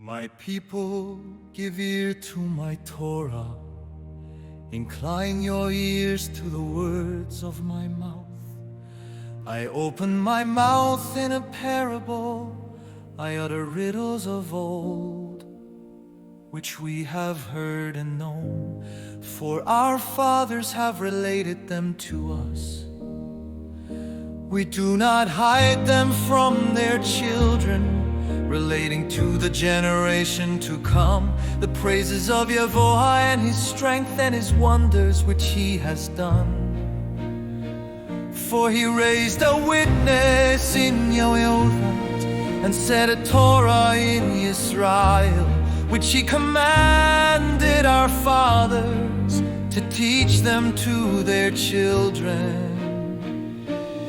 My people, give ear to my Torah. Incline your ears to the words of my mouth. I open my mouth in a parable. I utter riddles of old, which we have heard and known, for our fathers have related them to us. We do not hide them from their children, relating to the generation to come, the praises of Yehovah and his strength and his wonders which he has done. For he raised a witness in Yehoshaphat and set a Torah in Israel, which he commanded our fathers to teach them to their children,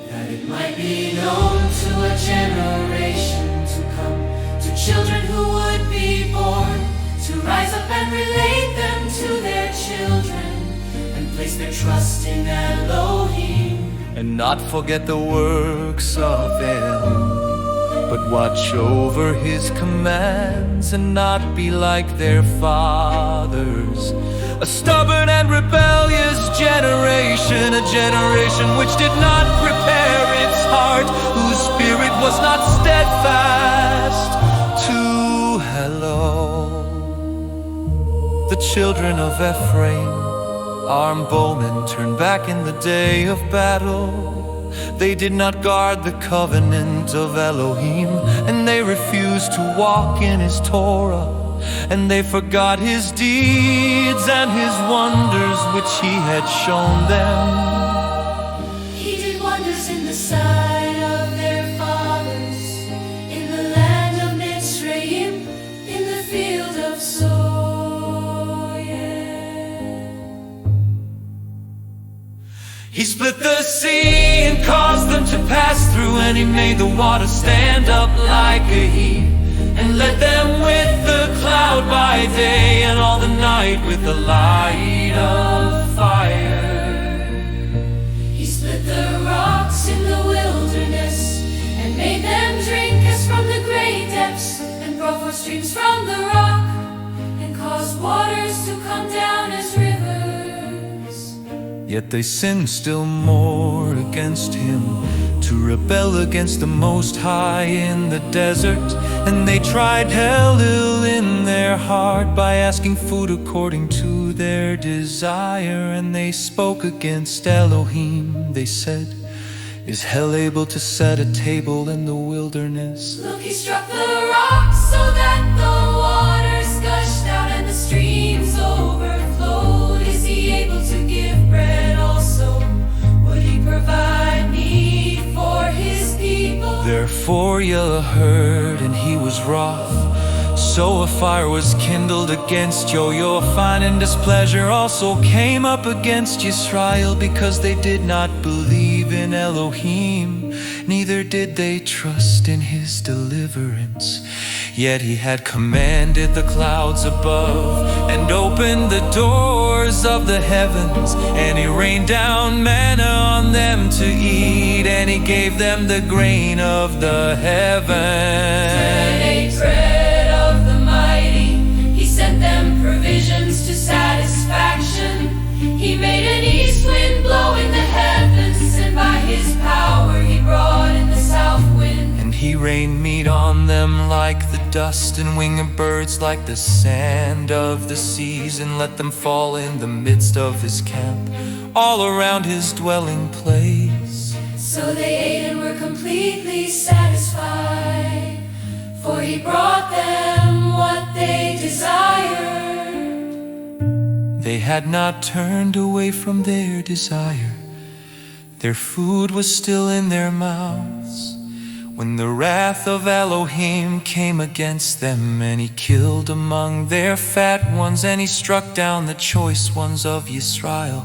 that it might be known to a generation to come, to children who would be born, to rise up and relate them to their children, and place their trust in Elohim, and not forget the works of El, but watch over his commands and not be like their fathers, a stubborn and rebellious generation, a generation which did not prepare its heart, whose spirit was not steadfast to hello. The children of Ephraim, armed bowmen, turned back in the day of battle. They did not guard the covenant of Elohim, and they refused to walk in his Torah, and they forgot his deeds and his wonders which he had shown them. he did wonders in the sight of their fathers, in the land of Mitzrayim, in the field of Zoar. He split the sea and caused them to pass through, and he made the water stand up like a heap, and led them with the cloud by day, and all the night with the light of fire. He split the rocks in the wilderness, and made them drink as from the great depths, and brought forth streams from the rock, and caused waters to come down as rivers. Yet they sinned still more against him, to rebel against the Most High in the desert. And they tried Elul in their heart by asking food according to their desire. And they spoke against Elohim. They said, "Is hell able to set a table in the wilderness?" Look, he struck the rocks so that the waters gushed out and the streams overflowed. Is he able to give bread also? Would he provide meat for his people? Therefore Yah heard, and he was wroth. So a fire was kindled against Yehoshaphat, and displeasure also came up against Israel, because they did not believe in Elohim, neither did they trust in his deliverance. Yet he had commanded the clouds above, and opened the doors of the heavens, and he rained down manna on them to eat, and he gave them the grain of the heavens. Bread of the mighty, he sent them provisions to satisfaction. He made an east wind blow in the heavens, and by his power he brought in the south wind. And he rained meat on them like the dust, and winged birds like the sand of the seas, and let them fall in the midst of his camp, all around his dwelling place. So they ate and were completely satisfied, for he brought them what they desired. They had not turned away from their desire. Their food was still in their mouths, when the wrath of Elohim came against them, and he killed among their fat ones, and he struck down the choice ones of Yisrael.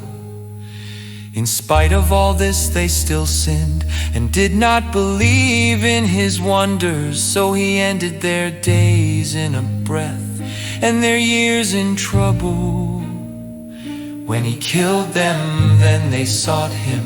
In spite of all this, they still sinned, and did not believe in his wonders. So he ended their days in a breath, and their years in trouble. When he killed them, then they sought him,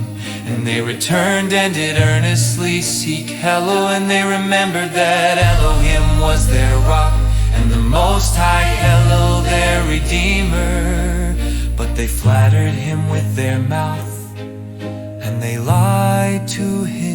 and they returned and did earnestly seek Hello. And they remembered that Elohim was their rock, and the Most High Hello, their Redeemer, but they flattered him with their mouth, and they lied to him